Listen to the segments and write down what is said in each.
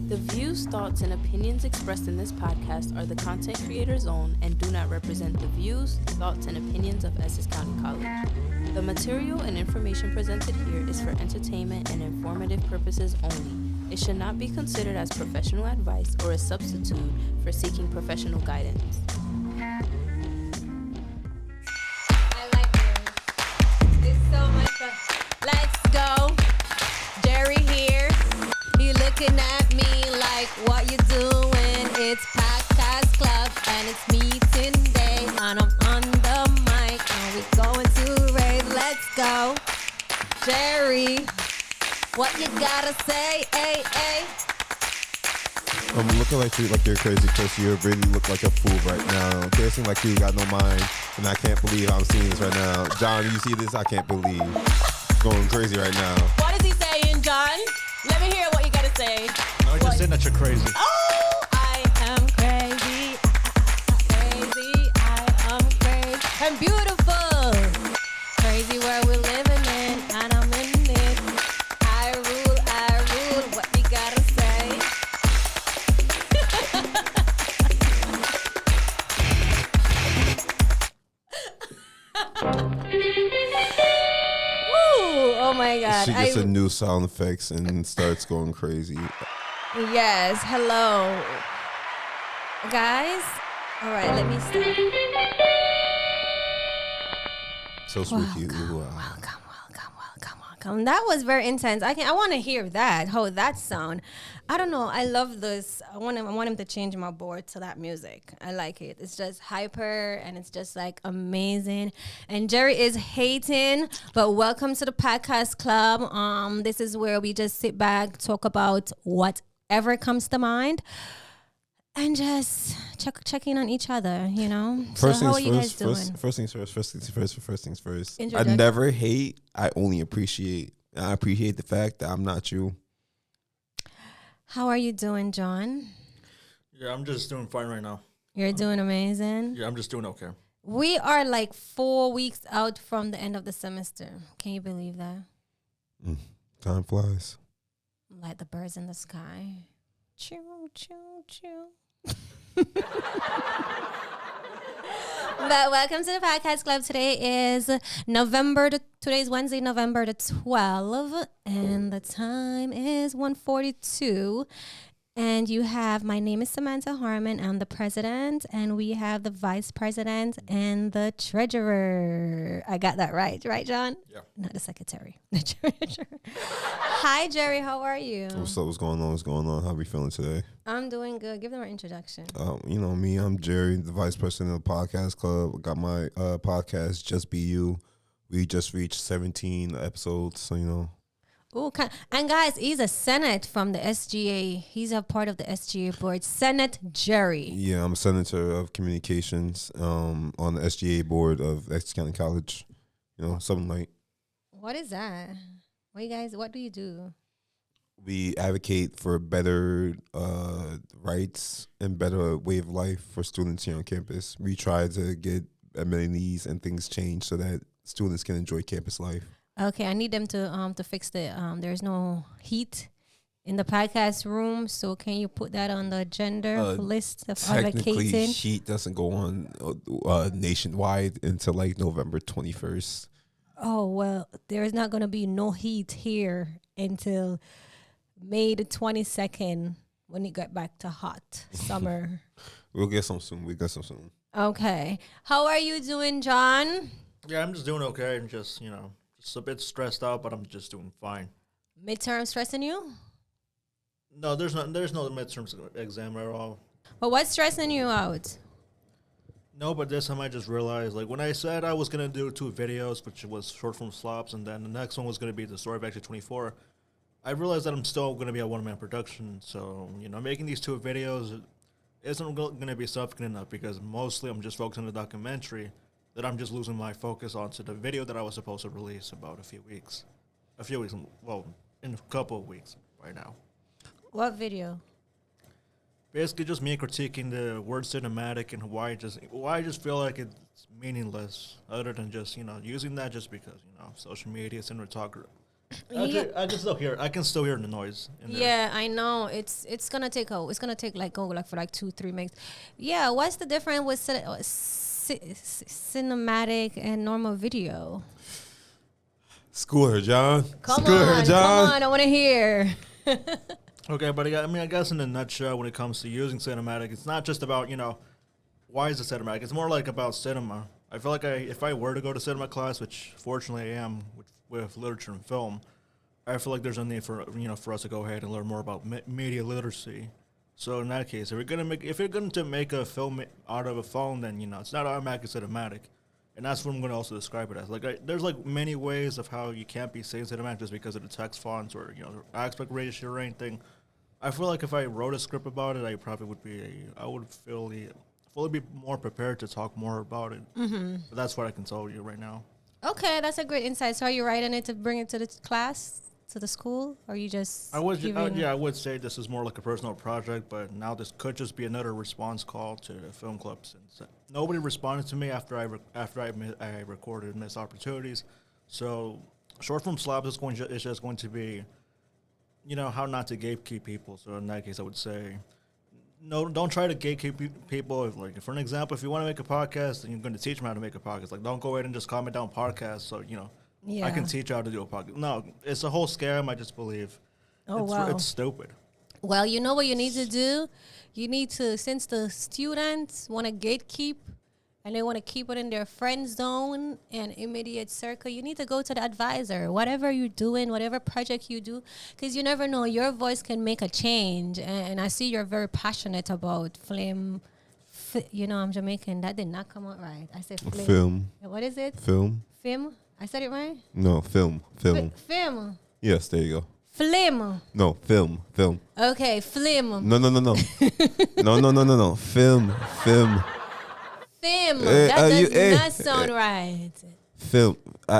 The views, thoughts, and opinions expressed in this podcast are the content creator's own and do not represent the views, thoughts, and opinions of Essex County College. The material and information presented here is for entertainment and informative purposes only. It should not be considered as professional advice or a substitute for seeking professional guidance. I like this. It's so much fun. Let's go. Jerry here. He looking at me like, what you doing? It's Podcast Club and it's meeting day. And I'm on the mic and we going to rave. Let's go. Jerry, what you gotta say? Hey, hey. I'm looking like you're crazy because you really look like a fool right now. Okay, it seems like you got no mind, and I can't believe I'm seeing this right now. John, you see this? I can't believe. Going crazy right now. What is he saying, John? Let me hear what you gotta say. No, I just saying that you're crazy. Oh, I am crazy. Crazy, I am crazy. I'm beautiful. Crazy where we're living in, and I'm in it. I rule. What you gotta say? Woo! Oh my God. She gets a new sound effects and starts going crazy. Yes, hello. Guys, all right, let me start. So spooky. Welcome. That was very intense. I want to hear that. How that sound. I don't know. I love this. I want him to change my board to that music. I like it. It's just hyper and it's just like amazing. And Jerry is hating, but welcome to the Podcast Club. This is where we just sit back, talk about whatever comes to mind, and just check in on each other, you know? First how things are you guys doing? First things first. I Introduction. never hate. I only appreciate. I appreciate the fact that I'm not you. How are you doing, John? Yeah, I'm just doing fine right now. You're doing amazing. Yeah, I'm just doing okay. We are like 4 weeks out from the end of the semester. Can you believe that? Time flies. Like the birds in the sky. Choo, choo, choo. But welcome to the Podcast Club. Today is today's Wednesday, November the 12th, and the time is 1:42. And you have, my name is Samanta Harmond. I'm the president, and we have the vice president and the treasurer. I got that right, John? Yeah. Not the secretary, the treasurer. Hi, Jerry. How are you? What's up? What's going on? How are we feeling today? I'm doing good. Give them an introduction. You know me. I'm Jerry, the vice president of the Podcast Club. I got my podcast, Just Be You. We just reached 17 episodes, so you know. Oh, and guys, he's a Senate from the SGA. He's a part of the SGA board. Senate Jerry. Yeah, I'm a senator of communications on the SGA board of Essex County College. You know, something like. What is that? What do you do? We advocate for better rights and better way of life for students here on campus. We try to get amenities and things changed so that students can enjoy campus life. Okay, I need them to fix the there's no heat in the podcast room, so can you put that on the agenda list of technically, advocating? heat doesn't go on nationwide until like November 21st. Oh, well, there is not going to be no heat here until May the 22nd when it get back to hot summer. We'll get some soon. Okay. How are you doing, John? Yeah, I'm just doing okay. I'm just, just a bit stressed out, but I'm just doing fine. Midterm stressing you? No, there's no midterm exam at all. But what's stressing you out? No, but this time I just realized, like, when I said I was going to do 2 videos, which was short form SLAOESSEX, and then the next one was going to be the story of Actually 24, I realized that I'm still going to be a one-man production. So, making these 2 videos isn't going to be sufficient enough because mostly I'm just focused on the documentary that I'm just losing my focus onto the video that I was supposed to release about in a couple of weeks right now. What video? Basically just me critiquing the word cinematic and why I just feel like it's meaningless other than just, using that just because, social media, Actually, I can still hear the noise. In there. Yeah, I know. It's gonna take like for like 2-3 minutes. Yeah, what's the difference with cinematic and normal video? School her, John. Come School her, on, John. I want to hear. Okay, but I guess in a nutshell, when it comes to using cinematic, it's not just about why is it cinematic. It's more like about cinema. I feel like if I were to go to cinema class, which fortunately I am with literature and film, I feel like there's a need for for us to go ahead and learn more about media literacy. So in that case, if you're going to make a film out of a phone, then it's not automatically cinematic, and that's what I'm going to also describe it as. Like there's like many ways of how you can't be saying cinematic just because of the text fonts or aspect ratio or anything. I feel like if I wrote a script about it, I probably would fully be more prepared to talk more about it. Mm-hmm. But that's what I can tell you right now. Okay, that's a great insight. So are you writing it to bring it to the class, to the school, or you just? I would say this is more like a personal project, but now this could just be another response call to the film club since nobody responded to me after I recorded Missed Opportunities. So short form SLAOs is just going to be, how not to gatekeep people. So in that case, I would say, no, don't try to gatekeep people. For an example, if you want to make a podcast, then you're going to teach them how to make a podcast. Like, don't go ahead and just comment down podcast. So I can teach you how to do a podcast. No, it's a whole scam. I just believe. It's stupid. Well, you know what you need to do? You need to, since the students want to gatekeep and they want to keep it in their friend zone and immediate circle, you need to go to the advisor. Whatever you're doing, whatever project you do, because you never know, your voice can make a change. And I see you're very passionate about film. I'm Jamaican. That did not come out right. I said Film. What is it? Film. Film? I said it right? No, film. Film. Yes, there you go. Film. No, film. Okay, film. No. No. Film. Film. That does not sound right. Film.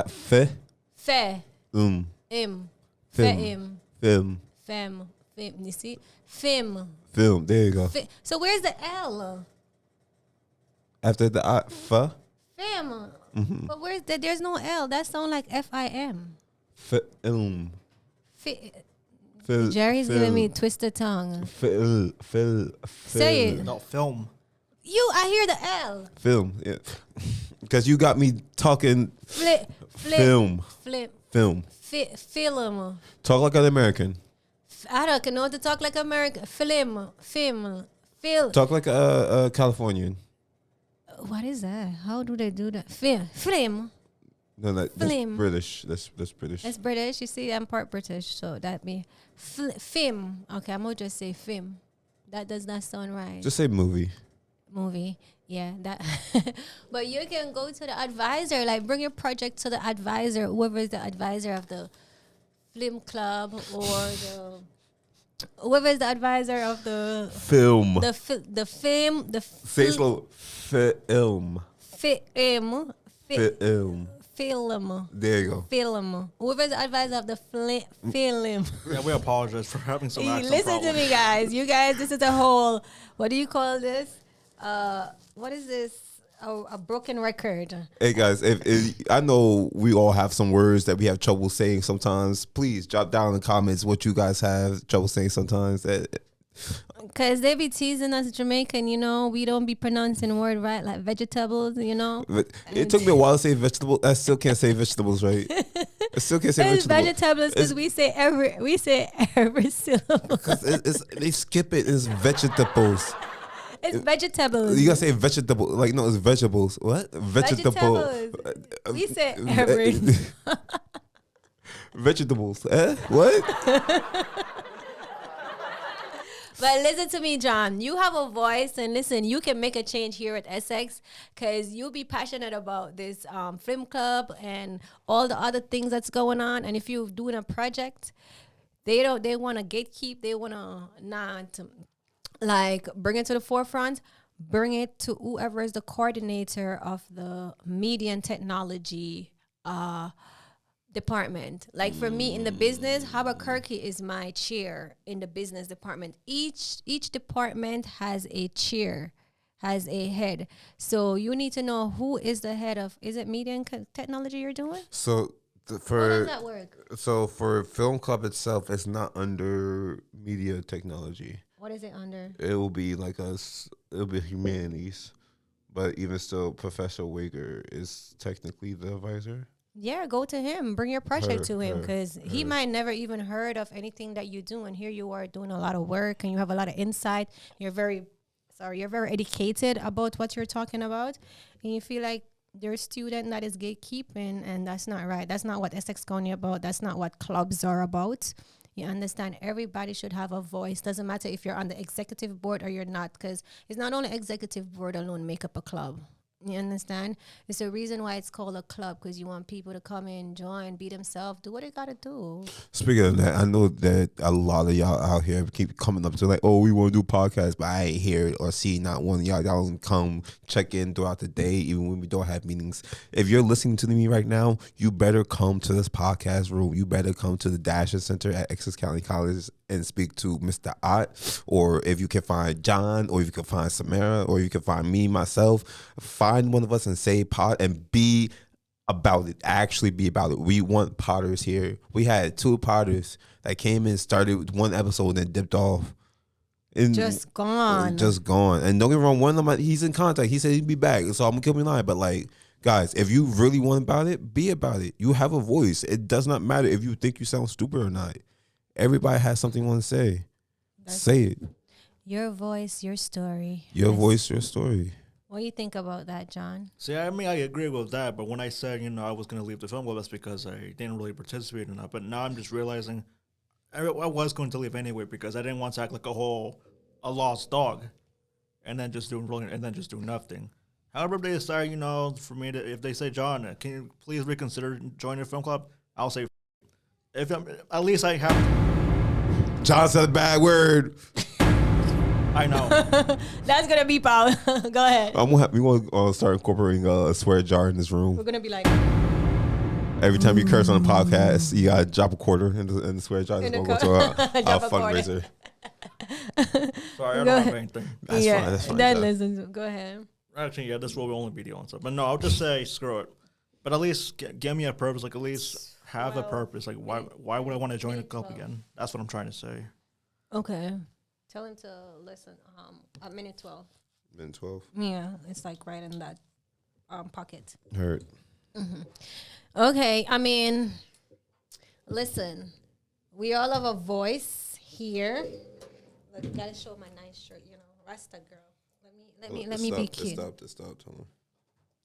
Fe. Fe. Film. Fe-im. Film. Fem. You see? Film. Film. There you go. So where's the L? After the fa. Film. Mm-hmm. But there's no L. That sounds like F-I-M. Film. Jerry's giving me twisted tongue. Say it. No, film. I hear the L. Film, yeah. Because you got me talking film. Film. Film. Talk like an American. I don't know to talk like American. Film. Talk like a Californian. What is that? How do they do that? Film. No, that's British. That's British. That's British. You see, I'm part British, so that be film. Okay, I'm gonna just say film. That does not sound right. Just say movie. Movie, yeah, that. But you can go to the advisor. Like, bring your project to the advisor, whoever is the advisor of the film club or whoever is the advisor of the film. The film. Say it slow. Film. Film. Film. There you go. Film. Whoever's the advisor of the film. Yeah, we apologize for having some accent Listen problems. to me, guys. You guys, this is a whole, what do you call this? What is this? A broken record. Hey guys, if I know we all have some words that we have trouble saying sometimes. Please drop down in the comments what you guys have trouble saying sometimes. Because they be teasing us Jamaican, we don't be pronouncing word right, like vegetables, But it took me a while to say vegetable. I still can't say vegetables right. I still can't say it's vegetables because we say every syllable. Because they skip it. It's vegetables. It's vegetables. You gotta say vegetable. Like, no, it's vegetables. What? Vegetables. We say every. Vegetables. What? But listen to me, John. You have a voice, and listen, you can make a change here at Essex because you'll be passionate about this film club and all the other things that's going on. And if you're doing a project, they want to gatekeep. They want to not bring it to the forefront. Bring it to whoever is the coordinator of the media and technology department. Like for me in the business, Habakirky is my chair in the business department. Each department has a chair, has a head. So you need to know who is the head of, is it media and technology you're doing? So How does For that work? so for film club itself, it's not under media technology. What is it under? It will be like it'll be humanities, but even still, Professor Wager is technically the advisor. Yeah, go to him. Bring your project to him her, because he might never even heard of anything that you do. And here you are doing a lot of work and you have a lot of insight. You're very educated about what you're talking about. And you feel like there's a student that is gatekeeping, and that's not right. That's not what Essex County about. That's not what clubs are about. You understand? Everybody should have a voice. Doesn't matter if you're on the executive board or you're not, because it's not only executive board alone make up a club. You understand? It's the reason why it's called a club, because you want people to come in, join, be themselves, do what they gotta do. Speaking of that, I know that a lot of y'all out here keep coming up to like, oh, we want to do podcasts, but I ain't hear it or see not one of y'all. Y'all don't come check in throughout the day, even when we don't have meetings. If you're listening to me right now, you better come to this podcast room. You better come to the Dasher Center at Essex County College and speak to Mr. Ott, or if you can find John, or if you can find Samara, or you can find me, myself, find one of us and say pod and be about it. Actually be about it. We want potters here. We had 2 potters that came in, started with 1 episode, and then dipped off. And Just gone. Just gone. And don't get me wrong, one of them, he's in contact. He said he'd be back. So I'm gonna kill me lying. But like, guys, if you really want about it, be about it. You have a voice. It does not matter if you think you sound stupid or not. Everybody has something you want to say. Say it. Your voice, your story. Your voice, your story. What do you think about that, John? See, I mean, I agree with that, but when I said, I was going to leave the film club, that's because I didn't really participate in that. But now I'm just realizing I was going to leave anyway because I didn't want to act like a lost dog, and then just do nothing. However, if they decide, for me to, if they say, John, can you please reconsider joining the film club? I'll say, at least I have. John said a bad word. I know. That's gonna be Paul. Go ahead. We want to start incorporating a swear jar in this room. We're gonna be like, every time you curse on a podcast, you gotta drop a quarter in the swear jar. It's gonna go to a fundraiser. Sorry, I don't have anything. That's fine. That's fine. Listens. Go ahead. Actually, yeah, this will only be the onset. But no, I'll just say screw it. But at least give me a purpose. Like at least have a purpose. Like why would I want to join a club again? That's what I'm trying to say. Okay. Tell him to listen at minute 12. Minute 12. Yeah, it's like right in that pocket. Heard. Mm-hmm. Okay, I mean, listen, we all have a voice here. Look, gotta show my nice shirt, Rasta girl. Let me be cute. Stop. Tell him.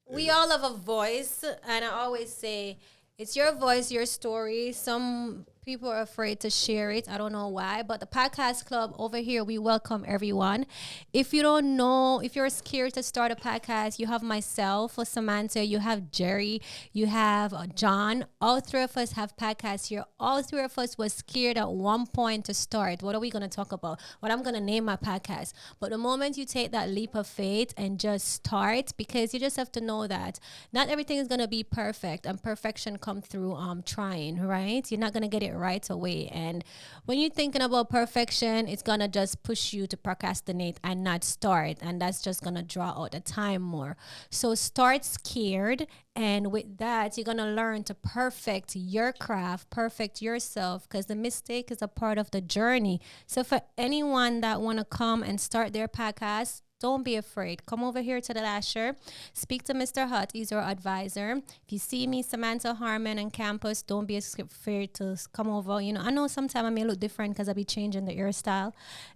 We all have a voice, and I always say it's your voice, your story. Some people are afraid to share it. I don't know why, but the podcast club over here, we welcome everyone. If you don't know, if you're scared to start a podcast, you have myself, Samanta, you have Jerry, you have John. All 3 of us have podcasts here. All 3 of us was scared at one point to start. What are we going to talk about? What I'm going to name my podcast. But the moment you take that leap of faith and just start, because you just have to know that not everything is going to be perfect, and perfection comes through trying, right? You're not going to get it right away. And when you're thinking about perfection, it's gonna just push you to procrastinate and not start, and that's just gonna draw out the time more. So start scared, and with that you're gonna learn to perfect your craft, perfect yourself, because the mistake is a part of the journey. So for anyone that want to come and start their podcast, don't be afraid. Come over here to the Lasher. Speak to Mr. Hutt. He's your advisor. If you see me, Samanta Harmond, on campus, don't be afraid to come over. I know sometimes I may look different because I be changing the hairstyle.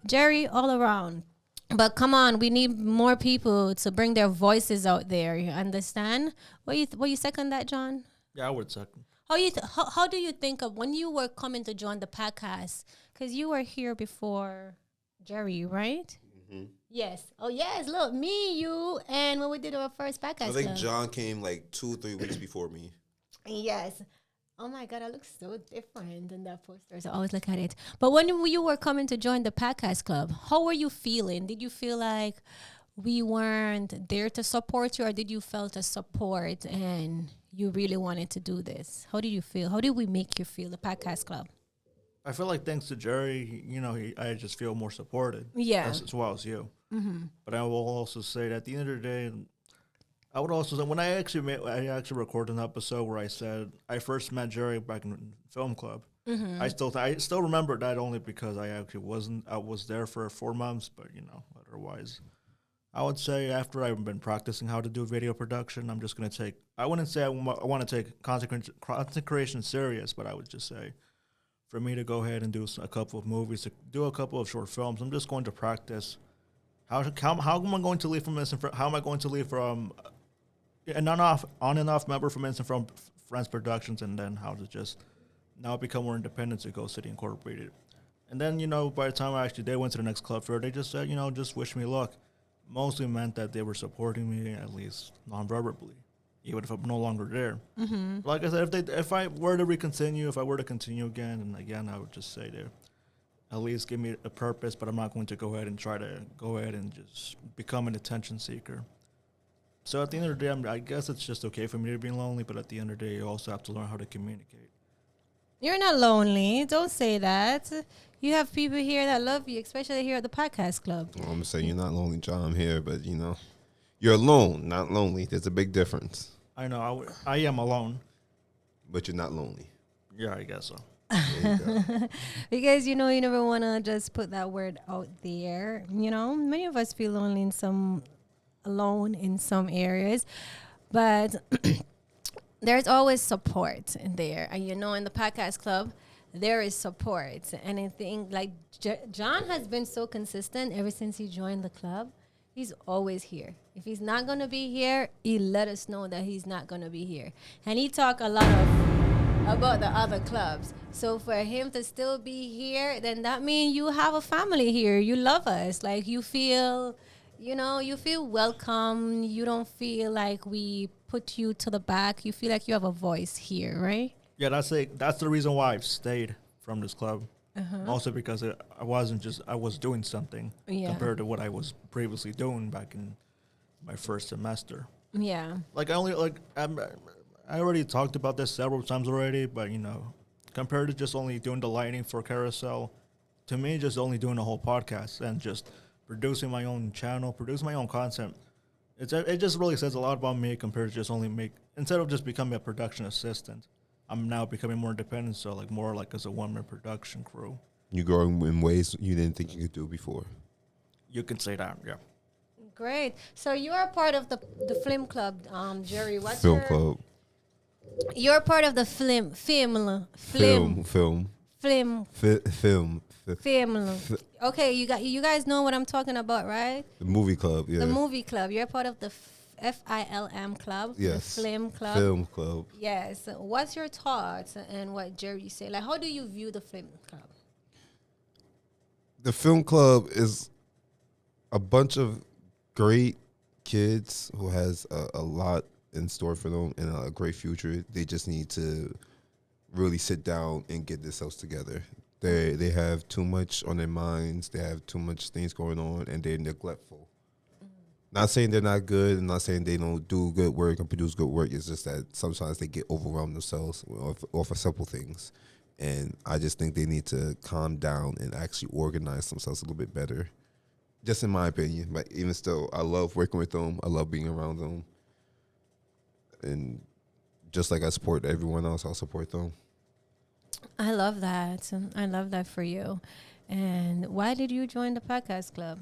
Jerry, all around. But come on, we need more people to bring their voices out there. You understand? What you second that, John? Yeah, I would second. How do you think of when you were coming to join the podcast? Because you were here before Jerry, right? Mm-hmm. Yes. Oh, yes. Look, me, you, and when we did our first podcast. I think John came like 2-3 weeks before me. Yes. Oh, my God. I look so different in that poster. So I always look at it. But when you were coming to join the podcast club, how were you feeling? Did you feel like we weren't there to support you, or did you feel the support and you really wanted to do this? How did you feel? How did we make you feel, the podcast club? I feel like thanks to Jerry, I just feel more supported. Yeah. As well as you. Mm-hmm. But I will also say that at the end of the day, I would also say when I actually recorded an episode where I said I first met Jerry back in film club. Mm-hmm. I still remember that only because I was there for 4 months, but otherwise I would say after I've been practicing how to do video production, I'm just gonna take. I wouldn't say I want to take content creation serious, but I would just say for me to go ahead and do a couple of movies, to do a couple of short films, I'm just going to practice how am I going to leave from Instant how am I going to leave from an on and off member from Instant from Friends Productions, and then how to just now become more independent to Go City Incorporated. And then, by the time I actually did went to the next club fair, they just said, just wish me luck. Mostly meant that they were supporting me, at least non-verbally, even if I'm no longer there. Mm-hmm. Like I said, if I were to if I were to continue again and again, I would just say to at least give me a purpose, but I'm not going to go ahead and try to go ahead and just become an attention seeker. So at the end of the day, I guess it's just okay for me to be lonely, but at the end of the day, you also have to learn how to communicate. You're not lonely. Don't say that. You have people here that love you, especially here at the podcast club. Well, I'm gonna say you're not lonely, John. I'm here, but you're alone, not lonely. There's a big difference. I know I am alone. But you're not lonely. Yeah, I guess so. There you go. Because, you never want to just put that word out there. Many of us feel lonely alone in some areas. But there's always support in there. And, in the podcast club, there is support. And I think, like, John has been so consistent ever since he joined the club. He's always here. If he's not going to be here, he let us know that he's not going to be here. And he talk a lot about the other clubs. So for him to still be here, then that means you have a family here. You love us. Like, you feel welcome. You don't feel like we put you to the back. You feel like you have a voice here, right? Yeah, that's it. That's the reason why I've stayed from this club. Also because I was doing something compared to what I was previously doing back in my first semester. Yeah. Like I already talked about this several times already, but compared to just only doing the lighting for Carousel, to me, just only doing the whole podcast and just producing my own channel, producing my own content, it just really says a lot about me compared to just instead of just becoming a production assistant. I'm now becoming more independent, so more as a one-man production crew. You're growing in ways you didn't think you could do before. You can say that, yeah. Great. So you are part of the film club, Jerry. What's Film club. You're part of the film. Okay, you guys know what I'm talking about, right? The movie club, yeah. The movie club. You're part of the FILM club. Yes. The film club. Film club. Yes. What's your thoughts and what Jerry said? Like, how do you view the film club? The film club is a bunch of great kids who has a lot in store for them and a great future. They just need to really sit down and get themselves together. They have too much on their minds. They have too much things going on, and they're neglectful. Not saying they're not good, and not saying they don't do good work and produce good work. It's just that sometimes they get overwhelmed themselves off of simple things. And I just think they need to calm down and actually organize themselves a little bit better. Just in my opinion. But even still, I love working with them. I love being around them. And just like I support everyone else, I'll support them. I love that. I love that for you. And why did you join the podcast club?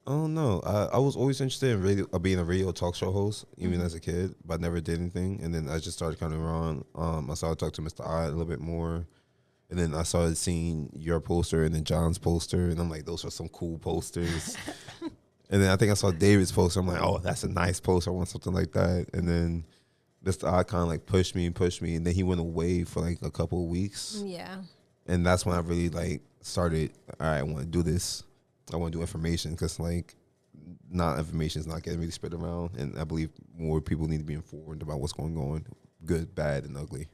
I don't know. I was always interested in being a radio talk show host, even as a kid, but I never did anything. And then I just started coming around. I started talking to Mr. I a little bit more. And then I started seeing your poster and then John's poster. And I'm like, those are some cool posters. And then I think I saw David's poster. I'm like, oh, that's a nice poster. I want something like that. And then Mr. I kind of pushed me. And then he went away for a couple of weeks. Yeah. And that's when I really started, all right, I want to do this. I want to do information because not information is not getting really spread around, and I believe more people need to be informed about what's going on, good, bad, and ugly.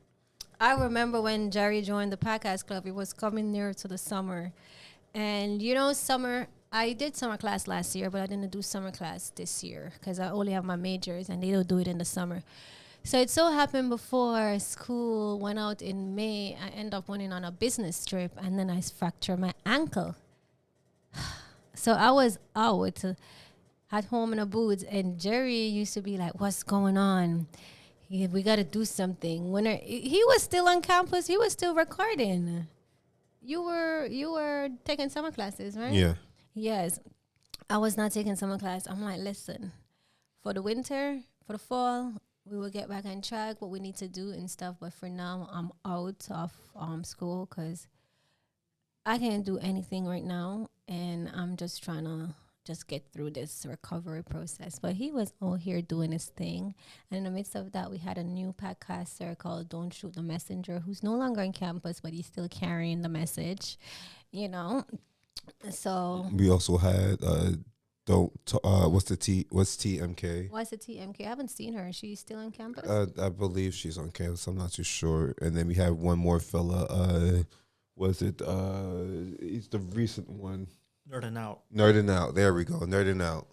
I remember when Jerry joined the podcast club. It was coming near to the summer, and summer. I did summer class last year, but I didn't do summer class this year because I only have my majors, and they don't do it in the summer. So it so happened before school went out in May, I ended up going on a business trip, and then I fractured my ankle. So I was out at home in a booth, and Jerry used to be like, "What's going on? We got to do something." When he was still on campus, he was still recording. You were taking summer classes, right? Yeah. Yes, I was not taking summer class. I'm like, listen, for the winter, for the fall, we will get back on track what we need to do and stuff. But for now, I'm out of school because I can't do anything right now, and I'm just trying to just get through this recovery process. But he was all here doing his thing, and in the midst of that, we had a new podcaster called Don't Shoot the Messenger, who's no longer on campus, but he's still carrying the message, you know. So We also had what's TMK? what's the TMK? I haven't seen her. She's still on campus. I believe she's on campus. I'm not too sure. And then we have one more fella. Was it? He's the recent one. Nerding out. Nerding out. There we go. Nerding out.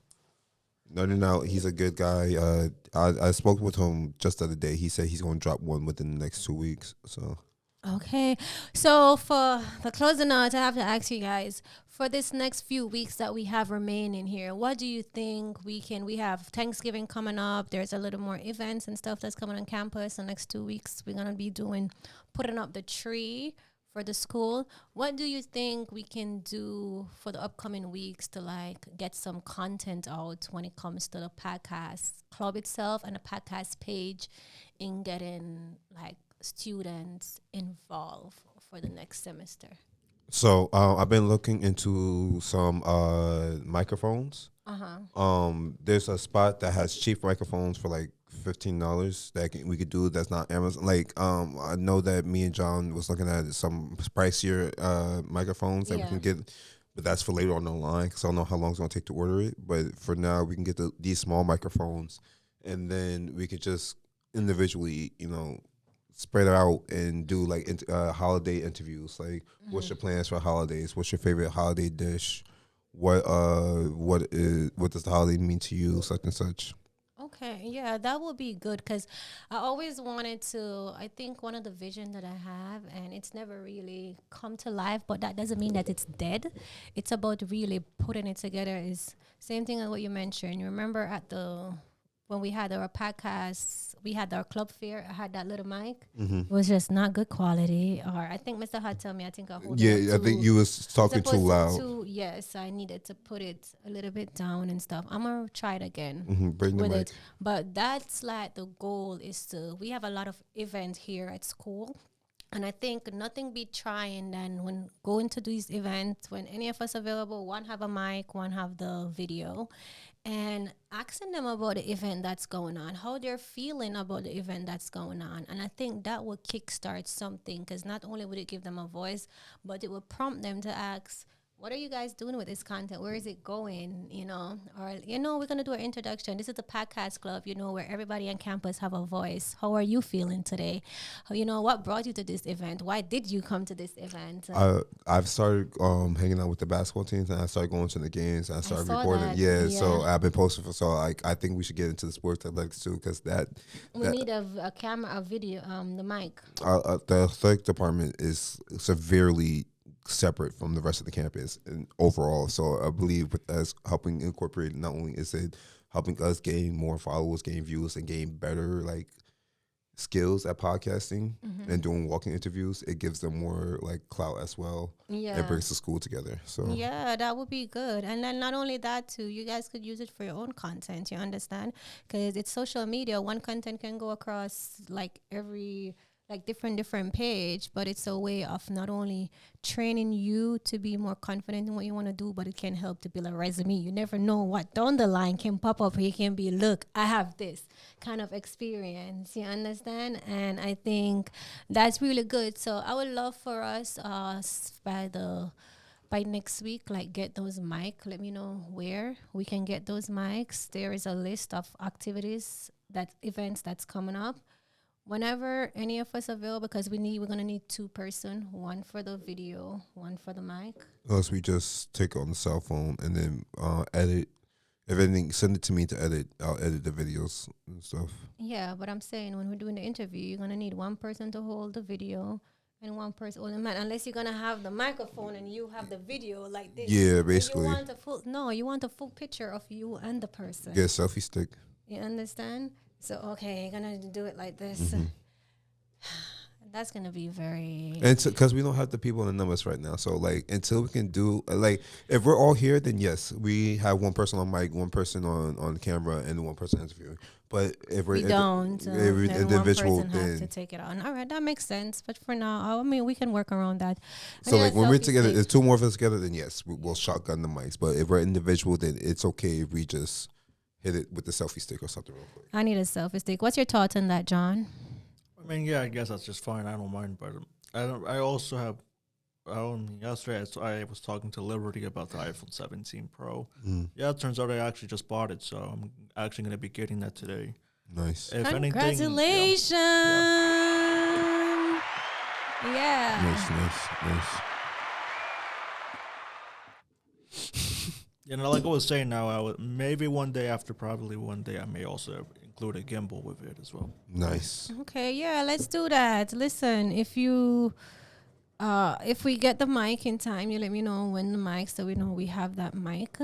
Nerding out. He's a good guy. I spoke with him just the other day. He said he's going to drop one within the next 2 weeks. So. Okay, so for the closing out, I have to ask you guys, for this next few weeks that we have remaining here, what do you think we have Thanksgiving coming up. There's a little more events and stuff that's coming on campus. The next 2 weeks, we're going to be putting up the tree for the school. What do you think we can do for the upcoming weeks to like get some content out when it comes to the podcast club itself and the podcast page in getting like students involved for the next semester? So I've been looking into some microphones. There's a spot that has cheap microphones for like $15 that we could do. That's not Amazon. Like I know that me and John was looking at some pricier microphones that we can get, but that's for later on the line because I don't know how long it's gonna take to order it. But for now, we can get these small microphones, and then we could just individually, spread out and do like holiday interviews. Like, what's your plans for holidays? What's your favorite holiday dish? What does the holiday mean to you? Such and such. Okay, yeah, that would be good because I always wanted to. I think one of the vision that I have, and it's never really come to life, but that doesn't mean that it's dead. It's about really putting it together. Is same thing as what you mentioned. You remember when we had our podcast, we had our club fair. I had that little mic. It was just not good quality. Or I think Mr. Hart told me I think I hold it I think you was talking too loud. Yes, I needed to put it a little bit down and stuff. I'm gonna try it again Bring the with mic. it. But that's like the goal is we have a lot of events here at school. And I think nothing be trying than when going to these events, when any of us available, one have a mic, one have the video, and asking them about the event that's going on, how they're feeling about the event that's going on. And I think that will kickstart something because not only would it give them a voice, but it will prompt them to ask, what are you guys doing with this content? Where is it going? Or, we're going to do an introduction. This is the podcast club, where everybody on campus have a voice. How are you feeling today? What brought you to this event? Why did you come to this event? I've started hanging out with the basketball teams, and I started going to the games, and I started recording. That. Yeah, so I've been posting I think we should get into the sports athletics too, because we need a camera, a video, the mic. The athletic department is severely separate from the rest of the campus and overall. So I believe with us helping incorporate, not only is it helping us gain more followers, gain views, and gain better like skills at podcasting and doing walking interviews, it gives them more like clout as well. Yeah. And brings the school together. So yeah, that would be good. And then not only that too, you guys could use it for your own content, you understand? Because it's social media. One content can go across like every different page, but it's a way of not only training you to be more confident in what you want to do, but it can help to build a resume. You never know what down the line can pop up. It can be, look, I have this kind of experience, you understand? And I think that's really good. So I would love for us by next week, like get those mics. Let me know where we can get those mics. There is a list of activities, events that's coming up. Whenever any of us available, because we're gonna need 2 person, one for the video, one for the mic. unless we just take it on the cell phone and then edit. If anything, send it to me to edit. I'll edit the videos and stuff. Yeah, but I'm saying when we're doing the interview, you're gonna need one person to hold the video And one person only man, unless you're gonna have the microphone and you have the video like this. Yeah, But basically. you want a full you want a full picture of you and the person. Get a selfie stick. You understand? So okay, you're gonna do it like this. Mm-hmm. That's gonna be very. And because we don't have the people and the numbers right now, so like until we can do like if we're all here, then yes, we have one person on mic, one person on camera, and one person interviewing. But if we don't, every then individual, one person has to then take it on. All right, that makes sense. But for now, I mean, we can work around that. so like when we're selfie together, stick. if two more of us together, then yes, we'll shotgun the mics. But if we're individual, then it's okay if we just hit it with the selfie stick or something real quick. I need a selfie stick. What's your thoughts on that, John? I mean, yeah, I guess that's just fine. I don't mind, but I also have. Yesterday I was talking to Liberty about the iPhone 17 Pro. Yeah, it turns out I actually just bought it, so I'm actually going to be getting that today. Nice. If Congratulations! Yeah. Nice. You know, like I was saying now, maybe probably one day, I may also include a gimbal with it as well. Nice. Okay, yeah, let's do that. Listen, if we get the mic in time, you let me know when the mic, so we know we have that mic,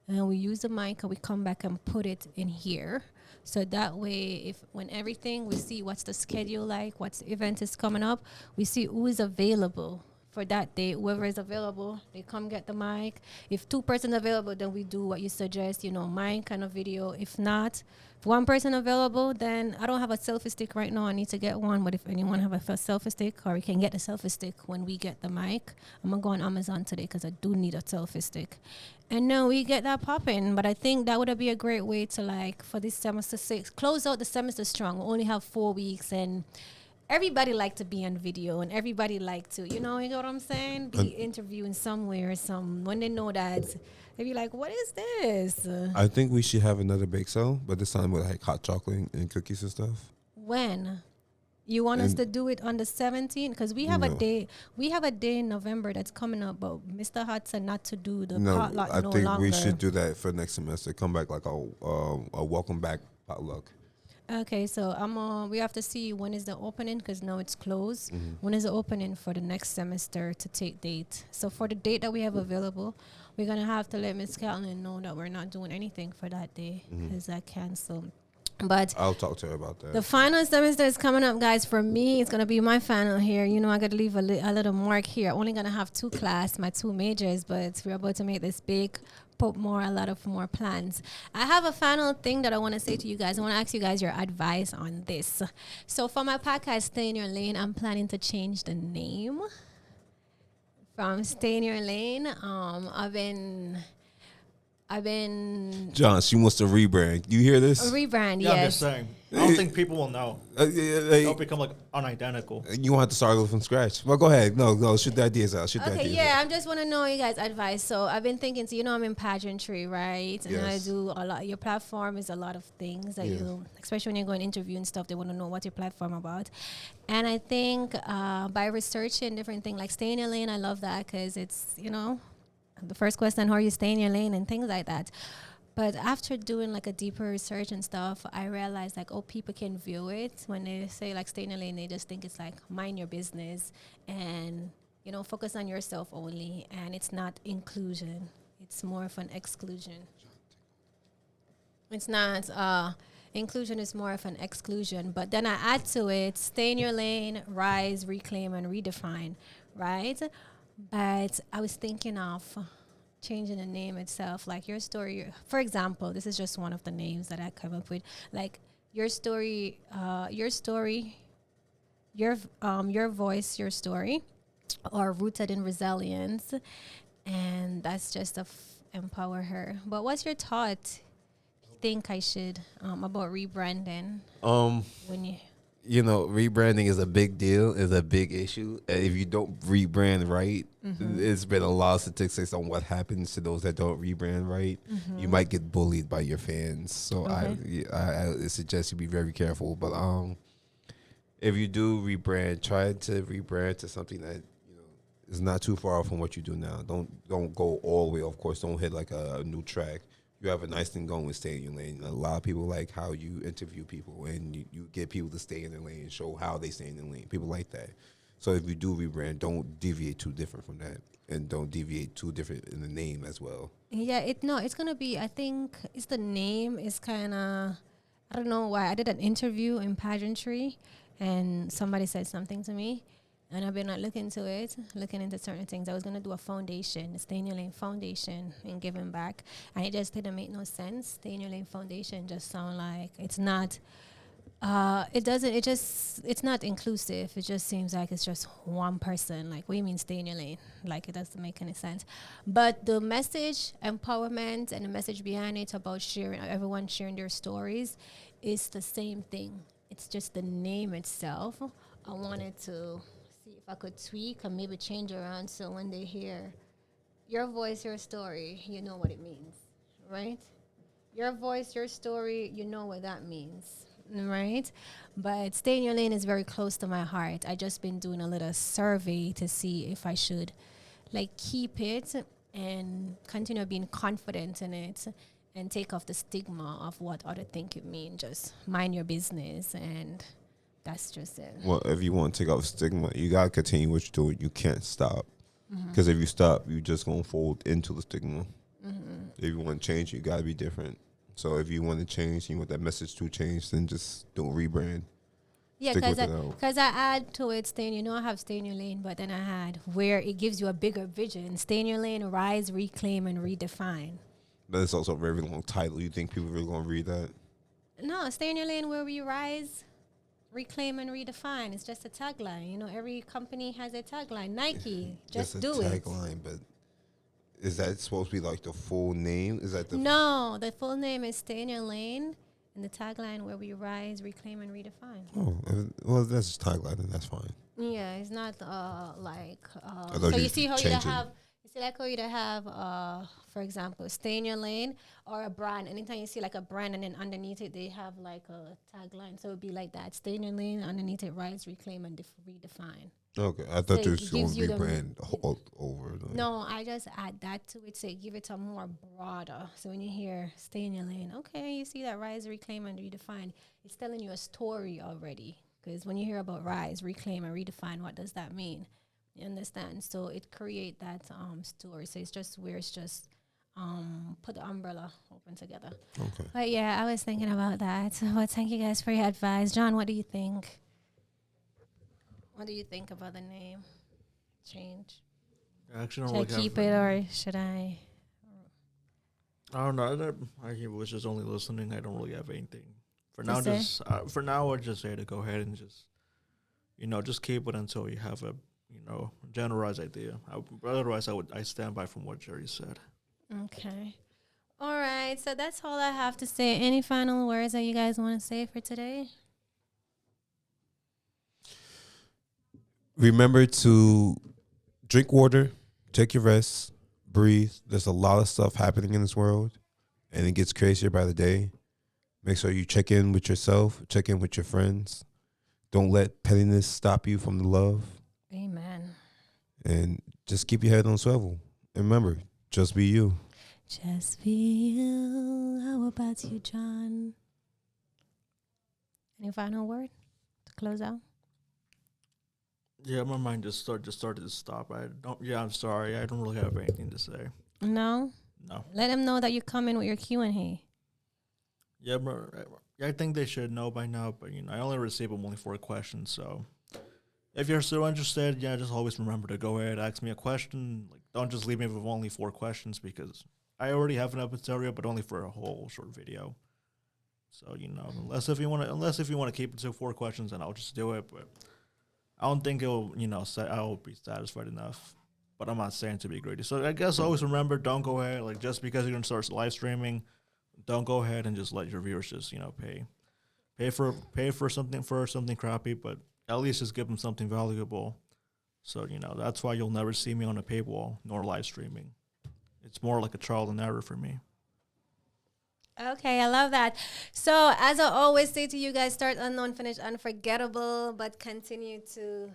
and we use the mic and we come back and put it in here. So that way, when everything, we see what's the schedule like, what's the event is coming up, we see who is available for that day. Whoever is available, they come get the mic. If 2 persons available, then we do what you suggest, mic kind of video. If not, if 1 person available, then I don't have a selfie stick right now. I need to get one. But if anyone have a selfie stick, or we can get the selfie stick when we get the mic, I'm going to go on Amazon today because I do need a selfie stick. And then we get that popping. But I think that would be a great way to, for this semester 6, close out the semester strong. We only have 4 weeks, and everybody like to be on video, and everybody like to, you know what I'm saying? Be interviewing somewhere, when they know that, they be like, what is this? I think we should have another bake sale, but this time with like hot chocolate and cookies and stuff. When? You want us to do it on the 17th? Because we have a day in November that's coming up, but Mr. Hot said not to do the potluck I think longer. we should do that for next semester. Come back like a welcome back potluck. Okay, so we have to see when is the opening, because now it's closed. When is the opening for the next semester to take date? So for the date that we have available, we're going to have to let Miss Catlin know that we're not doing anything for that day because I canceled. But I'll talk to her about that. the final semester is coming up, guys. For me, it's going to be my final here. I got to leave a little mark here. I'm only going to have 2 classes, my 2 majors, but we're about to make this big, put a lot of more plans. I have a final thing that I want to say to you guys. I want to ask you guys your advice on this. So for my podcast, Stay in Your Lane, I'm planning to change the name from Stay in Your Lane. I've been John, she wants to rebrand. You hear this? a rebrand. Yeah, I'm Yes. just saying. I don't think people will know. They'll become unidentical. You want to start over from scratch? Well, go ahead. No, shoot the ideas out. Okay, yeah, I just want to know you guys' advice. So I've been thinking, I'm in pageantry, right? And I Yes. do a lot. Your platform is a lot of things that you, especially when you're going to interview and stuff, they want to know what your platform about. And I think by researching different things, like Stay in Your Lane, I love that because it's, the first question, how are you staying in your lane and things like that. But after doing a deeper research and stuff, I realized people can view it when they say stay in your lane. They just think it's mind your business and, focus on yourself only. And it's not inclusion. It's more of an exclusion. It's not, inclusion is more of an exclusion. But then I add to it, stay in your lane, rise, reclaim, and redefine, right? But I was thinking of changing the name itself, your story. For example, this is just one of the names that I come up with. Your story, your voice, your story, or rooted in resilience, and that's just to empower her. But what's your thought? Think I should about rebranding? When rebranding is a big deal, is a big issue. If you don't rebrand right, it's been a lot of statistics on what happens to those that don't rebrand right. You might get bullied by your fans. So I suggest you be very careful. But if you do rebrand, try to rebrand to something that is not too far off from what you do now. Don't go all the way. Of course, don't hit a new track. You have a nice thing going with stay in your lane. A lot of people like how you interview people and you get people to stay in their lane and show how they stay in their lane. People like that. So if you do rebrand, don't deviate too different from that, and don't deviate too different in the name as well. Yeah, it's gonna be. I think it's the name is kind of. I don't know why. I did an interview in pageantry, and somebody said something to me, and I've been like looking into certain things. I was gonna do a foundation, Stay in Your Lane Foundation, and giving back, and it just didn't make no sense. Stay in Your Lane Foundation just sound like it's not. It doesn't. It's not inclusive. It just seems like it's just one person. Like, what do you mean stay in your lane? Like, it doesn't make any sense. But the message, empowerment, and the message behind it about everyone sharing their stories, is the same thing. It's just the name itself. I wanted to see if I could tweak and maybe change around so when they hear your voice, your story, you know what it means, right? Your voice, your story, you know what that means. Right, but Stay in Your Lane is very close to my heart. I just been doing a little survey to see if I should like keep it and continue being confident in it and take off the stigma of what other think it mean. Just mind your business, and that's just it. Well, if you want to take off stigma, you gotta continue what you're doing. You can't stop, because if you stop, you just gonna fold into the stigma. If you want to change, you gotta be different. So if you want to change, you want that message to change, then just don't rebrand. Yeah, Stick with it out. because I add to it, I have Stay in Your Lane, but then I had where it gives you a bigger vision. Stay in Your Lane, rise, reclaim, and redefine. But it's also a very long title. You think people really gonna read that? No, Stay in Your Lane, where we rise, reclaim, and redefine. It's just a tagline. You know, every company has a tagline. Nike, just do it. Tagline, but is that supposed to be like the full name? Is that the No, the full name is Stay in Your Lane, and the tagline where we rise, reclaim, and redefine. Oh, well, that's just tagline, then that's fine. Yeah, it's not like. I thought So you you see how you changed it. have. You see like how you have, for example, Stay in Your Lane or a brand. Anytime you see like a brand and then underneath it they have like a tagline, so it'd be like that: Stay in Your Lane. Underneath it, rise, reclaim, and redefine. Okay, I thought So you it was going gives to you the- rebrand all over. Like. No, I just add that to it to give it a more broader. So when you hear Stay in Your Lane, okay, you see that rise, reclaim, and redefine. It's telling you a story already. Because when you hear about rise, reclaim, and redefine, what does that mean? You understand? So it create that story. So it's just where it's just put the umbrella open together. Okay. But yeah, I was thinking about that. But thank you guys for your advice. John, what do you think? What do you think about the name change? I actually Should don't I really keep have, it or should I? I don't know. I was just only listening. I don't really have anything for To now. say? Just for now, I'd just say to go ahead and just keep it until you have a generalized idea. Otherwise, I stand by from what Jerry said. Okay. All right. So that's all I have to say. Any final words that you guys want to say for today? Remember to drink water, take your rest, breathe. There's a lot of stuff happening in this world, and it gets crazier by the day. Make sure you check in with yourself, check in with your friends. Don't let pettiness stop you from the love, Amen. and just keep your head on swivel. And remember, just be you. Just be you. How about you, John? Any final word to close out? Yeah, my mind just started to stop. I'm sorry. I don't really have anything to say. No? No. Let them know that you're coming with your Q&A. Yeah, I think they should know by now. But I only receive them only 4 questions. So if you're still interested, just always remember to go ahead, ask me a question. Like, don't just leave me with only 4 questions, because I already have an episode, but only for a whole short video. So unless if you want to keep it to 4 questions, then I'll just do it. But I don't think it'll I'll be satisfied enough. But I'm not saying to be greedy. So I guess always remember, don't go ahead, like, just because you're gonna start live streaming, don't go ahead and just let your viewers just pay for something crappy, but at least just give them something valuable. So that's why you'll never see me on a paywall nor live streaming. It's more like a trial and error for me. Okay, I love that. So, as I always say to you guys, start unknown, finish unforgettable, but continue to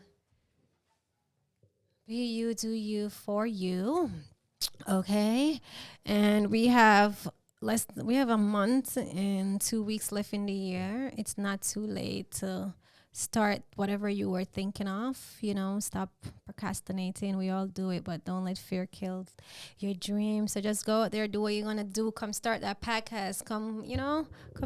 be you, do you, for you. Okay, and we have a month and 2 weeks left in the year. It's not too late to start whatever you were thinking of. Stop procrastinating. We all do it, but don't let fear kill your dreams. So just go out there, do what you're gonna do. Come start that podcast. Come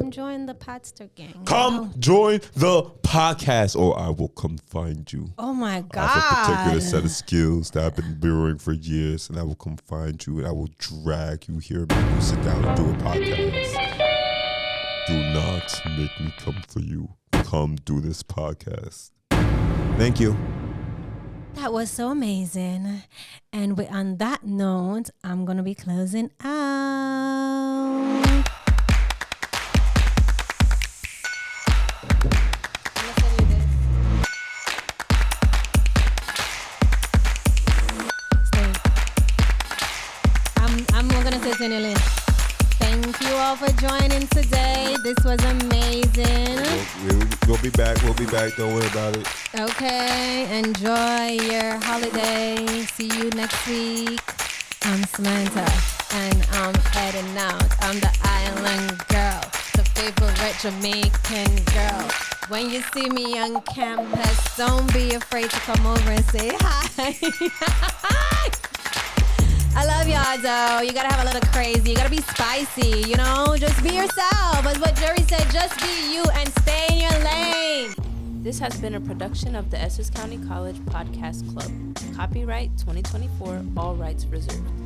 join the Podster gang. Come join the podcast, or I will come find you. Oh my I have a particular God. set of skills that I've been brewing for years, and I will come find you, and I will drag you here, make you sit down and do a podcast. Do not make me come for you. Come do this podcast. Thank you. That was so amazing. And on that note, I'm going to be closing out. I'm going to say Senile. Thank you all for joining today. This was amazing. We'll be back. We'll be back. Don't worry about it. Okay. Enjoy your holiday. See you next week. I'm Samantha, and I'm heading out. I'm the island girl, the favorite Jamaican girl. When you see me on campus, don't be afraid to come over and say hi. I love y'all, though. You gotta have a little crazy. You gotta be spicy, Just be yourself. As what Jerry said, just be you and stay in your lane. This has been a production of the Essex County College Podcast Club. Copyright 2024, all rights reserved.